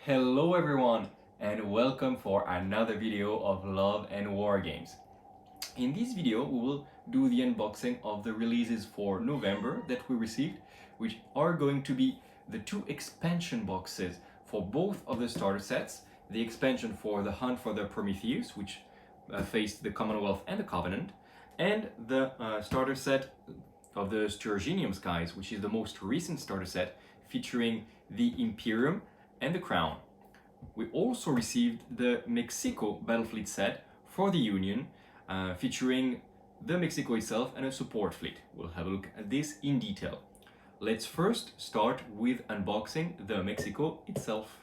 Hello everyone and welcome for another video of Love and War Games. In this video we will do the unboxing of the releases for November that we received, which are going to be the two expansion boxes for both of the starter sets. The expansion for the Hunt for the Prometheus, which faced the Commonwealth and the Covenant, and the starter set of the Sturginium skies, which is the most recent starter set featuring the Imperium and the Crown. We also received the Mexico Battlefleet set for the Union, featuring the Mexico itself and a support fleet. We'll have a look at this in detail. Let's first start with unboxing the Mexico itself.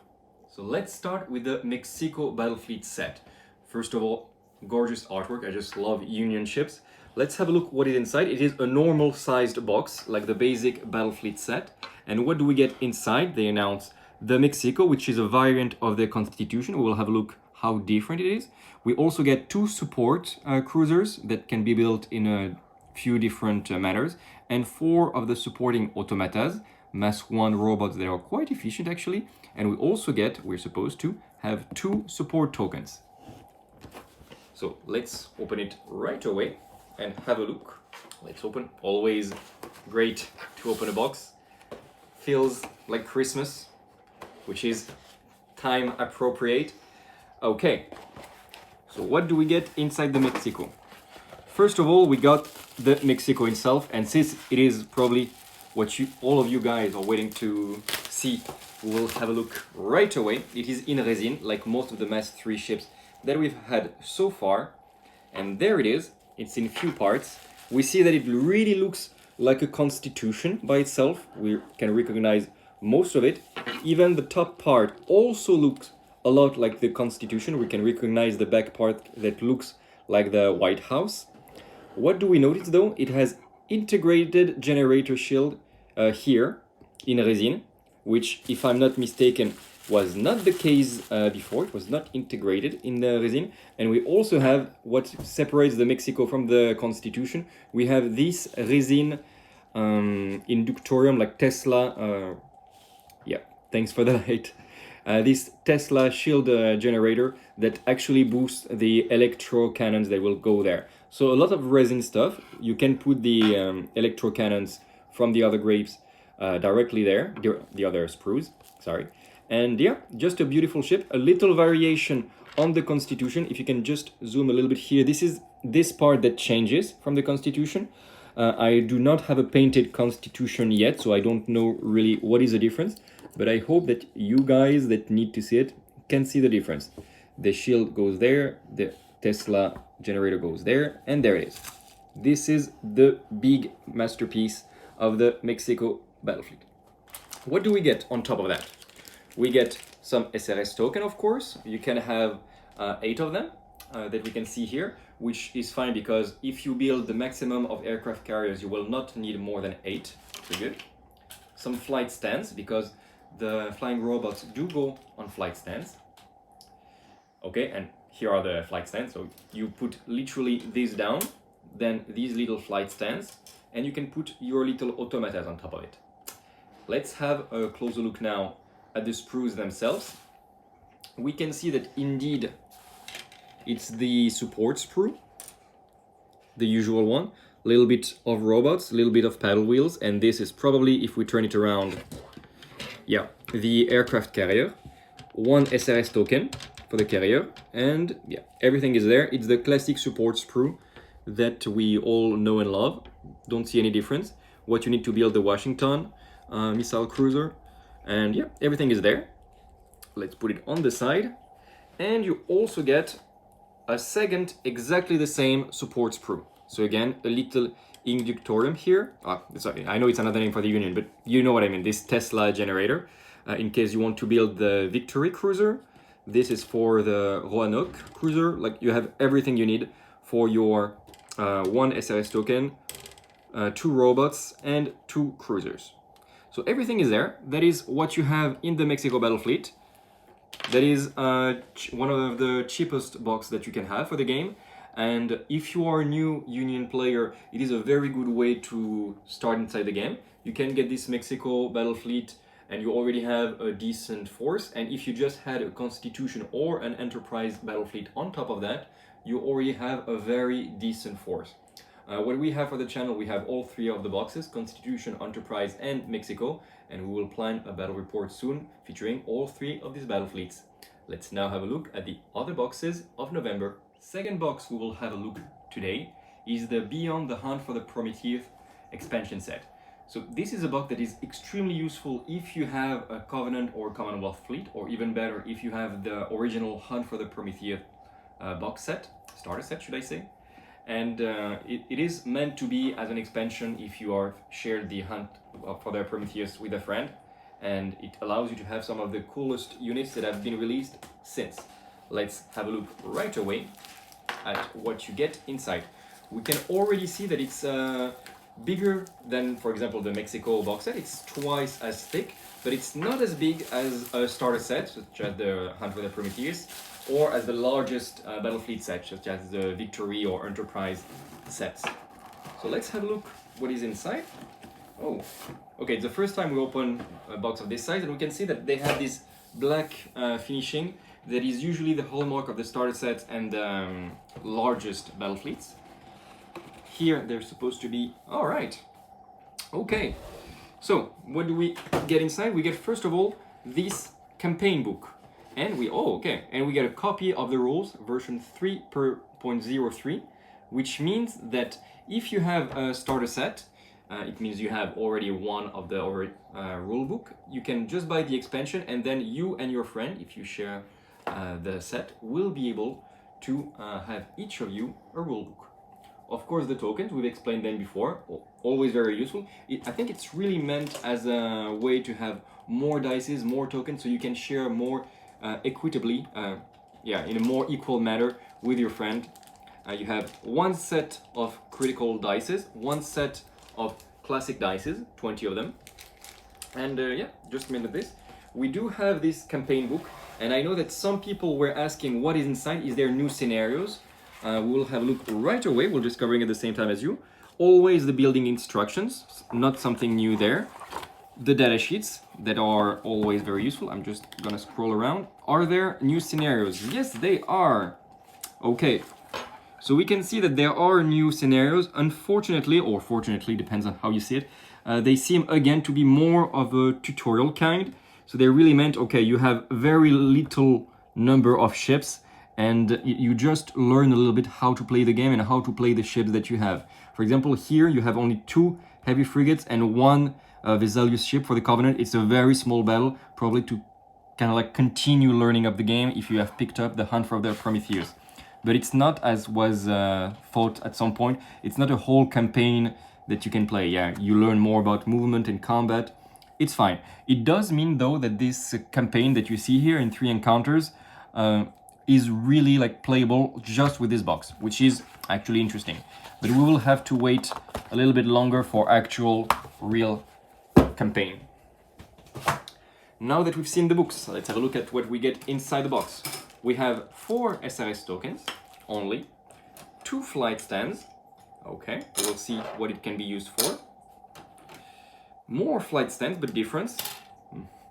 So let's start with the Mexico Battlefleet set. First of all, gorgeous artwork. I just love Union ships. Let's have a look what is inside. It is a normal sized box, like the basic Battlefleet set. And what do we get inside? They announce the Mexico, which is a variant of the Constitution. We'll have a look how different it is. We also get two support cruisers that can be built in a few different manners, and four of the supporting automatas, Mass 1 robots that are quite efficient actually. And we also get, we're supposed to have two support tokens. So let's open it right away and have a look. Let's open. Always great to open a box. Feels like Christmas, which is time appropriate. Okay, so what do we get inside the Mexico? First of all, we got the Mexico itself, and since it is probably what all of you guys are waiting to see, we'll have a look right away. It is in resin, like most of the Mass 3 ships that we've had so far. And there it is. It's in few parts. We see that it really looks like a Constitution by itself. We can recognize most of it. Even the top part also looks a lot like the Constitution. We can recognize the back part that looks like the White House. What do we notice though? It has integrated generator shield here in resin, which, if I'm not mistaken, was not the case before. It was not integrated in the resin. And we also have what separates the Mexico from the Constitution. We have this resin inductorium, like Tesla. Yeah, thanks for the light. This Tesla shield generator that actually boosts the electro cannons that will go there. So a lot of resin stuff. You can put the electro cannons from the other grapes directly there, the other sprues, sorry. And yeah, just a beautiful ship. A little variation on the Constitution. If you can just zoom a little bit here, this is this part that changes from the Constitution. I do not have a painted Constitution yet, so I don't know really what is the difference. But I hope that you guys that need to see it can see the difference. The shield goes there, the Tesla generator goes there, and there it is. This is the big masterpiece of the Mexico Battlefleet. What do we get on top of that? We get some SRS token, of course. You can have 8 of them that we can see here, which is fine because if you build the maximum of aircraft carriers, you will not need more than 8. So good. Some flight stands, because the flying robots do go on flight stands. Okay, and here are the flight stands. So you put literally this down, then these little flight stands, and you can put your little automatas on top of it. Let's have a closer look now at the sprues themselves. We can see that indeed it's the support sprue, the usual one. A little bit of robots, a little bit of paddle wheels, and this is probably, if we turn it around, yeah, the aircraft carrier. One SRS token for the carrier, and yeah, everything is there. It's the classic support sprue that we all know and love. Don't see any difference. What you need to build the Washington missile cruiser, and yeah, everything is there. Let's put it on the side, and you also get a second exactly the same support sprue. So again, a little inductorium here. Sorry, I know it's another name for the Union, but you know what I mean. This Tesla generator, in case you want to build the Victory cruiser. This is for the Roanoke cruiser. Like, you have everything you need for your one SRS token, 2 robots, and 2 cruisers. So everything is there. That is what you have in the Mexico Battlefleet. That is one of the cheapest box that you can have for the game. And if you are a new Union player, it is a very good way to start inside the game. You can get this Mexico Battlefleet and you already have a decent force, and if you just had a Constitution or an Enterprise battle fleet on top of that, you already have a very decent force. What we have for the channel, we have all three of the boxes, Constitution, Enterprise, and Mexico, and we will plan a battle report soon featuring all three of these battle fleets. Let's now have a look at the other boxes of November. Second box we will have a look today is the Beyond the Hunt for the Prometheus expansion set. So this is a box that is extremely useful if you have a Covenant or Commonwealth fleet, or even better if you have the original Hunt for the Prometheus box set, starter set should I say. And it is meant to be as an expansion if you are shared the Hunt for the Prometheus with a friend, and it allows you to have some of the coolest units that have been released since. Let's have a look right away at what you get inside. We can already see that it's bigger than, for example, the Mexico box set. It's twice as thick, but it's not as big as a starter set, such as the Hunt for the Prometheus, or as the largest Battlefleet set, such as the Victory or Enterprise sets. So let's have a look what is inside. Oh, okay, it's the first time we open a box of this size, and we can see that they have this black finishing that is usually the hallmark of the starter set and the largest Battlefleets. Here they're supposed to be, all right, okay. So what do we get inside? We get first of all this campaign book. And we get a copy of the rules, version 3.03, which means that if you have a starter set, it means you have already one of the rule book. You can just buy the expansion, and then you and your friend, if you share the set, will be able to have each of you a rule book. Of course, the tokens, we've explained them before, always very useful. I think it's really meant as a way to have more dices, more tokens, so you can share more equitably, in a more equal manner with your friend. You have one set of critical dices, one set of classic dices, 20 of them. And just a minute this. We do have this campaign book, and I know that some people were asking what is inside, is there new scenarios? We'll have a look right away, we're just covering at the same time as you. Always the building instructions, not something new there. The data sheets that are always very useful. I'm just gonna scroll around. Are there new scenarios? Yes, they are. Okay, so we can see that there are new scenarios. Unfortunately, or fortunately, depends on how you see it, they seem again to be more of a tutorial kind. So they really meant, okay, you have very little number of ships, and you just learn a little bit how to play the game and how to play the ships that you have. For example, here you have only 2 heavy frigates and 1 Visalius ship for the Covenant. It's a very small battle, probably to kind of like continue learning of the game if you have picked up the Hunt for the Prometheus. But it's not, as was thought at some point, it's not a whole campaign that you can play. Yeah, you learn more about movement and combat. It's fine. It does mean though that this campaign that you see here in 3 encounters is really like playable just with this box, which is actually interesting. But we will have to wait a little bit longer for actual real campaign. Now that we've seen the books, let's have a look at what we get inside the box. We have 4 SRS tokens only, 2 flight stands. Okay, we'll see what it can be used for. More flight stands, but difference.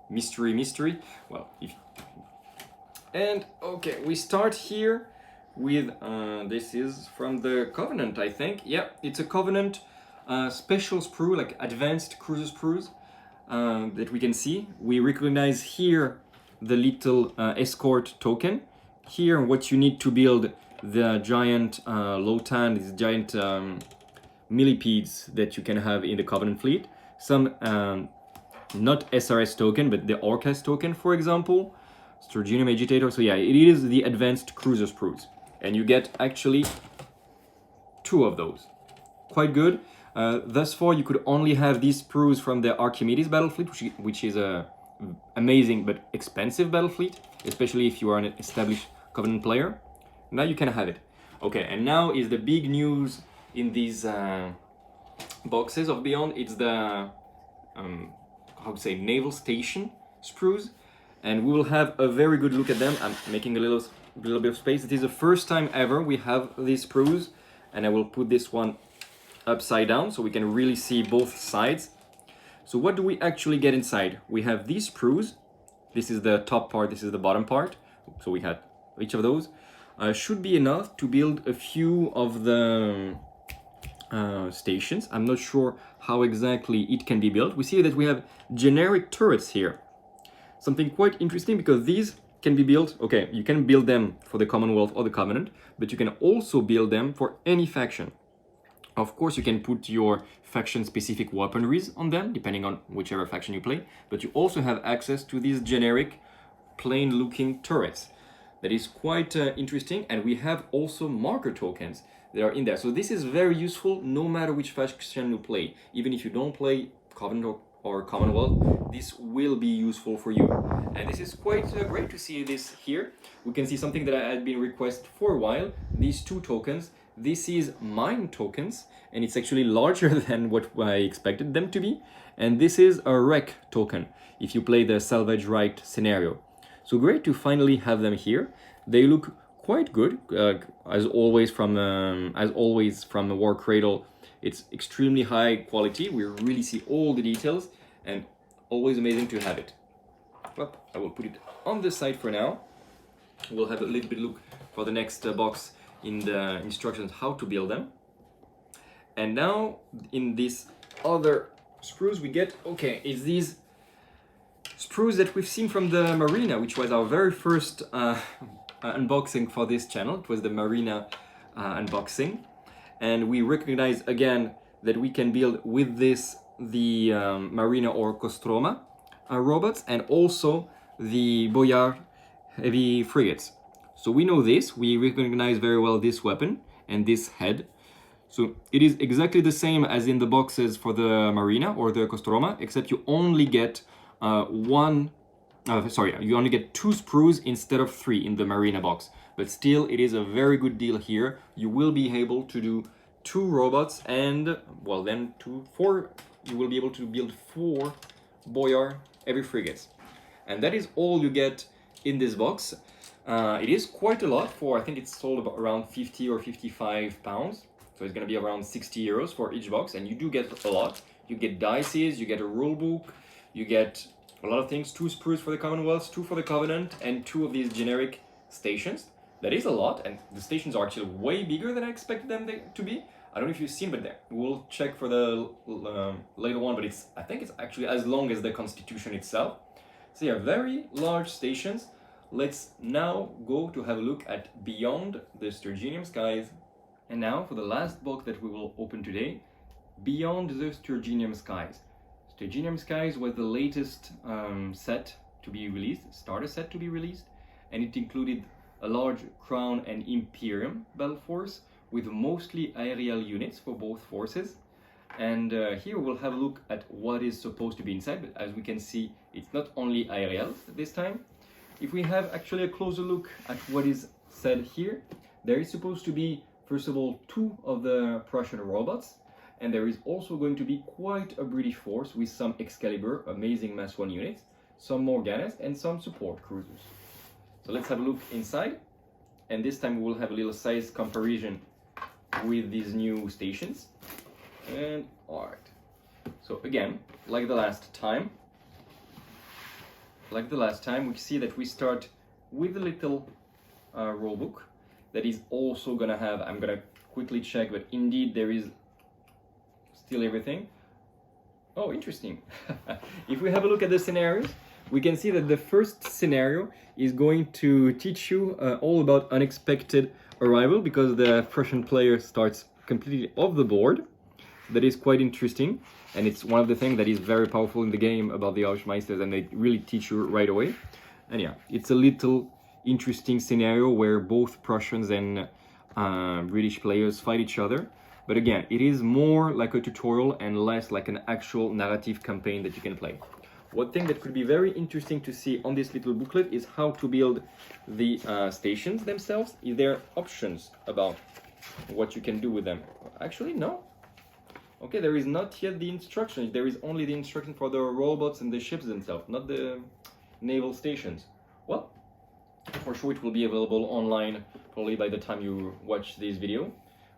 Mystery. Well, and okay, we start here with this is from the Covenant, I think. Yeah, it's a Covenant special sprue, like advanced cruiser sprues that we can see. We recognize here the little escort token. Here, what you need to build the giant Lotan, these giant millipedes that you can have in the Covenant fleet. Some not SRS token, but the Orcas token, for example. Sturginium agitator. So yeah, it is the advanced cruiser sprues, and you get actually 2 of those. Quite good. Thus far, you could only have these sprues from the Archimedes battle fleet, which is a amazing but expensive battle fleet, especially if you are an established Covenant player. Now you can have it. Okay, and now is the big news in these boxes of Beyond. It's the how to say, naval station sprues, and we will have a very good look at them. I'm making a little bit of space. It is the first time ever we have these sprues, and I will put this one upside down so we can really see both sides. So what do we actually get inside? We have these sprues. This is the top part, this is the bottom part. So we had each of those. Should be enough to build a few of the stations. I'm not sure how exactly it can be built. We see that we have generic turrets here. Something quite interesting, because these can be built, okay, you can build them for the Commonwealth or the Covenant, but you can also build them for any faction. Of course, you can put your faction-specific weaponries on them, depending on whichever faction you play, but you also have access to these generic, plain-looking turrets. That is quite interesting, and we have also marker tokens that are in there. So this is very useful no matter which faction you play. Even if you don't play Covenant or Commonwealth, this will be useful for you. And this is quite great to see this here. We can see something that had been requested for a while, these two tokens. This is mine tokens, and it's actually larger than what I expected them to be. And this is a wreck token, if you play the salvage right scenario. So great to finally have them here. They look quite good, as always from the War Cradle. It's extremely high quality. We really see all the details, and always amazing to have it. Well, I will put it on the side for now. We'll have a little bit look for the next box in the instructions how to build them. And now in this other sprues we get, okay, it's these sprues that we've seen from the Marina, which was our very first unboxing for this channel. It was the Marina unboxing. And we recognize again that we can build with this the Marina or Kostroma robots, and also the Boyar heavy frigates. So we know this, we recognize very well this weapon and this head. So it is exactly the same as in the boxes for the Marina or the Kostroma, except you only get you only get 2 sprues instead of 3 in the Marina box. But still, it is a very good deal here. You will be able to do 2 robots and, well, then 4, you will be able to build 4 Boyar heavy frigates. And that is all you get in this box. It is quite a lot for, I think it's sold about around 50 or 55 pounds. So it's going to be around 60 euros for each box, and you do get a lot. You get dices, you get a rule book, you get a lot of things, 2 sprues for the Commonwealth, 2 for the Covenant, and 2 of these generic stations. That is a lot, and the stations are actually way bigger than I expected them to be. I don't know if you've seen, but we'll check for the later one, but I think it's actually as long as the Constitution itself. So yeah, very large stations. Let's now go to have a look at Beyond the Sturginium Skies. And now for the last box that we will open today, Beyond the Sturginium Skies. Sturginium Skies was the latest set to be released, starter set to be released, and it included a large Crown and Imperium battle force with mostly aerial units for both forces. And here we'll have a look at what is supposed to be inside, but as we can see, it's not only aerial this time. If we have actually a closer look at what is said here, there is supposed to be, first of all, 2 of the Prussian robots, and there is also going to be quite a British force with some Excalibur, amazing Mass 1 units, some Morganas, and some support cruisers. So let's have a look inside, and this time we will have a little size comparison with these new stations. And alright, so again, like the last time, we see that we start with a little rulebook that is also gonna have, I'm gonna quickly check, but indeed there is still everything. Oh, interesting. If we have a look at the scenarios, we can see that the first scenario is going to teach you all about unexpected arrival, because the Prussian player starts completely off the board. That is quite interesting, and it's one of the things that is very powerful in the game about the Hausmeisters, and they really teach you right away. And yeah, it's a little interesting scenario where both Prussians and British players fight each other. But again, it is more like a tutorial and less like an actual narrative campaign that you can play. One thing that could be very interesting to see on this little booklet is how to build the stations themselves. Is there options about what you can do with them? Actually, no. Okay, there is not yet the instructions. There is only the instruction for the robots and the ships themselves, not the naval stations. Well, for sure it will be available online probably by the time you watch this video.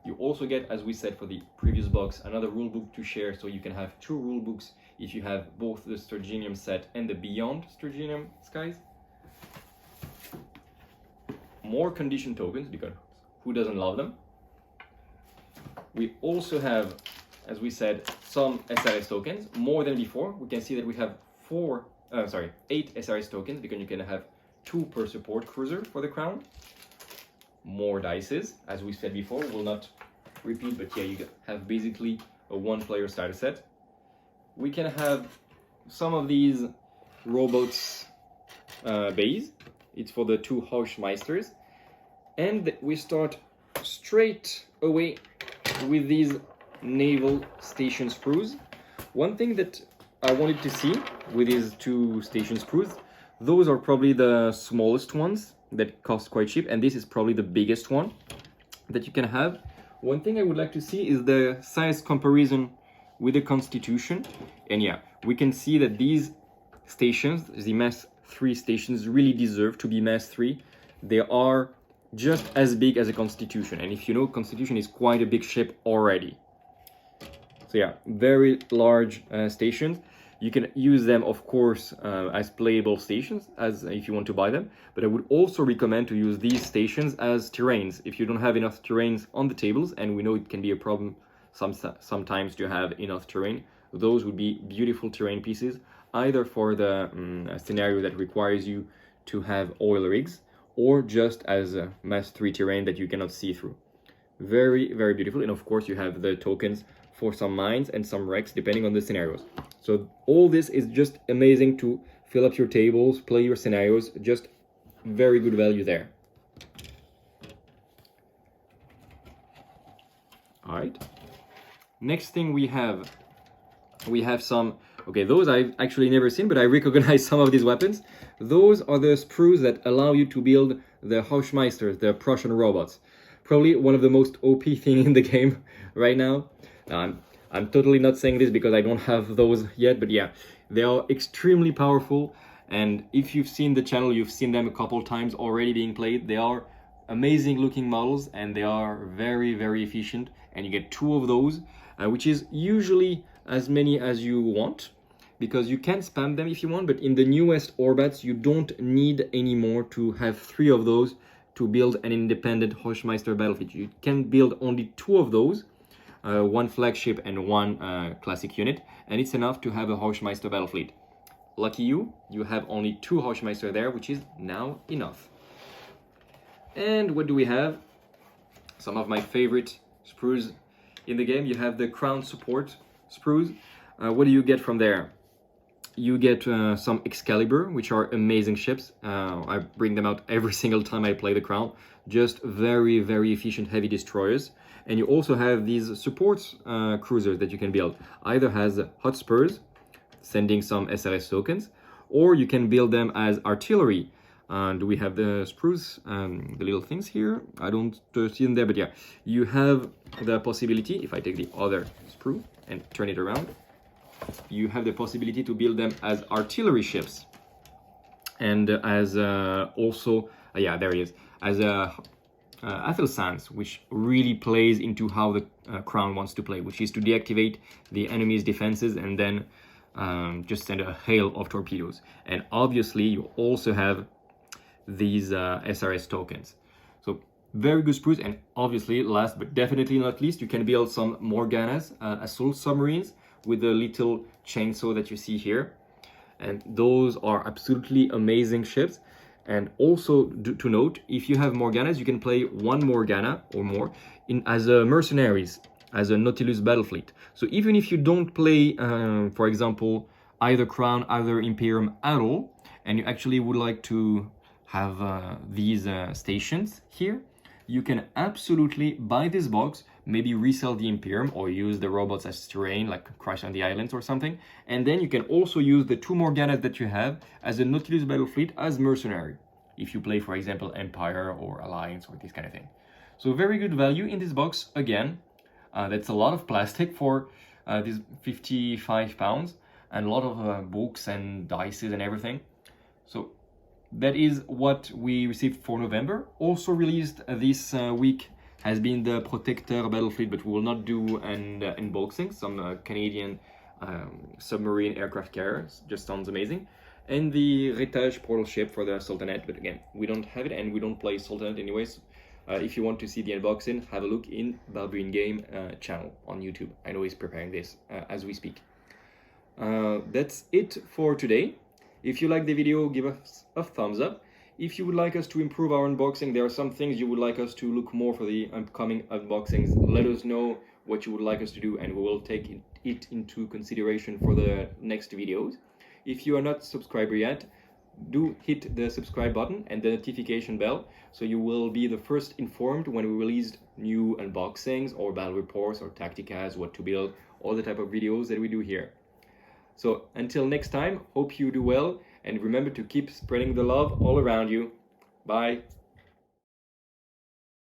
You also get, as we said for the previous box, another rulebook to share, so you can have 2 rulebooks if you have both the Sturginium set and the Beyond Sturginium Skies. More condition tokens, because who doesn't love them? We also have, as we said, some SRS tokens, more than before. We can see that we have 8 SRS tokens, because you can have 2 per support cruiser for the crown. More dices, as we said before, will not repeat, but yeah, you have basically a 1-player starter set. We can have some of these robots base. It's for the 2 Hausmeisters. And we start straight away with these naval station sprues. One thing that I wanted to see with these 2 station sprues, those are probably the smallest ones that cost quite cheap, and this is probably the biggest one that you can have. One thing I would like to see is the size comparison with the Constitution. And yeah, we can see that these stations, the Mass 3 stations, really deserve to be Mass 3. They are just as big as a Constitution, and if you know, Constitution is quite a big ship already. So yeah, very large stations. You can use them, of course, as playable stations, as if you want to buy them. But I would also recommend to use these stations as terrains. If you don't have enough terrains on the tables, and we know it can be a problem sometimes to have enough terrain, those would be beautiful terrain pieces, either for the scenario that requires you to have oil rigs, or just as a Mass 3 terrain that you cannot see through. Very, very beautiful. And of course, you have the tokens for some mines and some wrecks, depending on the scenarios. So all this is just amazing to fill up your tables, play your scenarios, just very good value there. All right. Next thing we have some, okay, those I've actually never seen, but I recognize some of these weapons. Those are the sprues that allow you to build the Hausmeisters, the Prussian robots. Probably one of the most OP thing in the game right now. I'm totally not saying this because I don't have those yet, but yeah, they are extremely powerful. And if you've seen the channel, you've seen them a couple times already being played. They are amazing looking models, and they are very, very efficient. And you get 2 of those, which is usually as many as you want, because you can spam them if you want. But in the newest Orbats, you don't need anymore to have 3 of those to build an independent Hausmeister Battlefleet. You can build only 2 of those. 1 flagship and 1 classic unit, and it's enough to have a Hausmeister Battlefleet. Lucky you, you have only 2 Hausmeister there, which is now enough. And what do we have? Some of my favorite sprues in the game. You have the Crown Support sprues. What do you get from there? You get some Excalibur, which are amazing ships. I bring them out every single time I play the Crown. Just very, very efficient heavy destroyers. And you also have these support cruisers that you can build. Either as Hotspurs, sending some SRS tokens, or you can build them as artillery. And we have the sprues, the little things here. I don't see them there, but yeah. You have the possibility, if I take the other sprue and turn it around, you have the possibility to build them as artillery ships. And as also, yeah, there he is, as a Athelsans, which really plays into how the Crown wants to play, which is to deactivate the enemy's defenses and then just send a hail of torpedoes. And obviously, you also have these SRS tokens. So very good sprues. And obviously, last but definitely not least, you can build some Morganas, assault submarines, with the little chainsaw that you see here. And those are absolutely amazing ships. And also to note, if you have Morganas, you can play 1 Morgana or more as a mercenaries, as a Nautilus battle fleet. So even if you don't play, for example, either Crown, either Imperium at all, and you actually would like to have these stations here, you can absolutely buy this box, maybe resell the Imperium or use the robots as terrain, like Crash on the Islands or something. And then you can also use the 2 Morganas that you have as a Nautilus battle fleet as mercenary, if you play, for example, Empire or Alliance or this kind of thing. So very good value in this box. Again, that's a lot of plastic for these 55 pounds, and a lot of books and dices and everything. So that is what we received for November. Also released this week has been the Protector Battlefleet, but we will not do an unboxing. Some Canadian submarine aircraft carriers, just sounds amazing. And the Rétage portal ship for the Sultanate, but again, we don't have it and we don't play Sultanate anyways. If you want to see the unboxing, have a look in Barbarian Game channel on YouTube. I know he's preparing this as we speak. That's it for today. If you like the video, give us a thumbs up. If you would like us to improve our unboxing, there are some things you would like us to look more for the upcoming unboxings. Let us know what you would like us to do and we will take it into consideration for the next videos. If you are not subscriber yet, do hit the subscribe button and the notification bell so you will be the first informed when we release new unboxings or battle reports or tacticas, what to build, all the type of videos that we do here. So until next time, hope you do well and remember to keep spreading the love all around you. Bye.